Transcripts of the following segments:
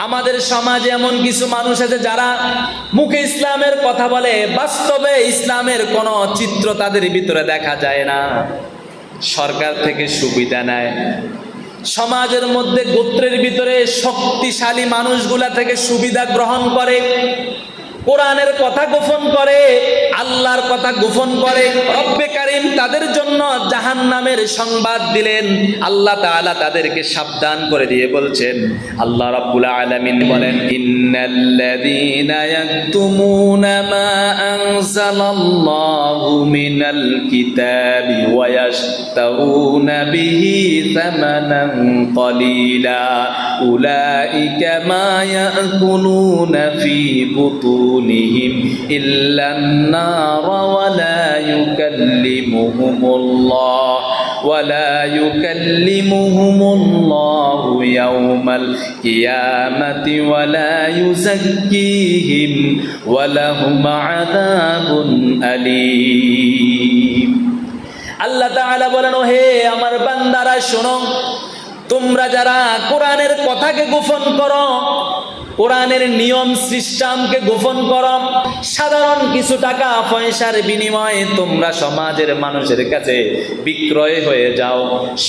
আমাদের সমাজে এমন কিছু মানুষ আছে যারা মুখে ইসলামের কথা বলে, বাস্তবে ইসলামের কোনো চিত্র তাদের ভিতরে দেখা যায় না। সরকার থেকে সুবিধা নেয়, সমাজের মধ্যে গোত্রের ভিতরে শক্তিশালী মানুষগুলা থেকে সুবিধা গ্রহণ করে, কোরআনের কথা গোপন করে, আল্লাহর কথা গোপন করে। রব্বে কারীম তাদের জন্য জাহান্নামের সংবাদ দিলেন। আল্লাহ তাআলা তাদেরকে সাবধান করে দিয়ে বলছেন, আল্লাহ রাব্বুল আলামিন বলেন, ইন্নাল্লাযীনা ইয়াকতুমুনা মা আনজালাল্লাহু মিনাল কিতাবি ওয়া ইয়াশতারুনা বিহি সামানান ক্বালিলা উলাইকা মা ইয়াকুলুনা ফি বুতুনিহিম ইল্লান নার ওয়া লা ইউকাল্লিমুহুমুল্লাহু ইয়াওমাল কিয়ামাতি ওয়া লা ইউযাক্কিহিম ওয়া লাহুম আযাবুন আলীম। আল্লাহ তাআলা বলেন, ও হে আমার বান্দারা শোনো, তোমরা যারা কোরআনের কথাকে গোপন করো, কোরআনের নিয়ম সিস্টেমকে গোপন করো, সাধারণ কিছু টাকা পয়সার বিনিময়ে তোমরা সমাজের মানুষের কাছে বিক্রয় হয়ে যাও,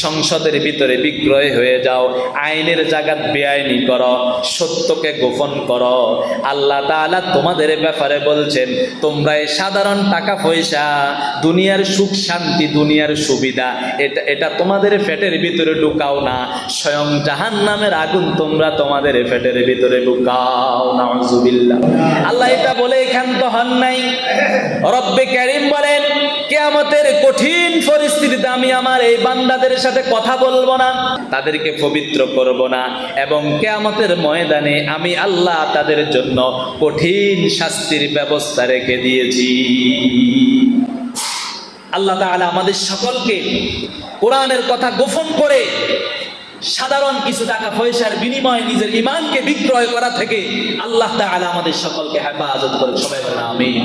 সংসদের ভিতরে বিক্রয় হয়ে যাও, আইনের জায়গায় বেআইনি করো, সত্যকে গোপন করো। আল্লাহ তাআলা তোমাদের ব্যাপারে বলছেন, তোমরা এই সাধারণ টাকা পয়সা, দুনিয়ার সুখ শান্তি, দুনিয়ার সুবিধা, এটা তোমাদের পেটের ভিতরে ঢুকাও না, স্বয়ং জাহান্নামের আগুন তোমরা তোমাদের পেটের ভিতরে ঢুকাও। নাউযুবিল্লাহ। আল্লাহ এটা বলে ক্ষান্ত হন নাই। রব্বে কারীম বলেন, কিয়ামতের কঠিন পরিস্থিতিতে আমি আমার এই বান্দাদের সাথে কথা বলবো না, তাদেরকে পবিত্র করব না, এবং কিয়ামতের ময়দানে আমি আল্লাহ তাদের জন্য কঠিন শাস্তির ব্যবস্থা রেখে দিয়েছি। আল্লাহ তাআলা আমাদের সকলকে কোরআনের কথা গোপন করে সাধারণ কিছু টাকা পয়সার বিনিময়ে নিজের ঈমানকে বিক্রয় করা থেকে আল্লাহ তাআলা আমাদের সকলকে হেফাজত করে। সবাই বলেন আমিন।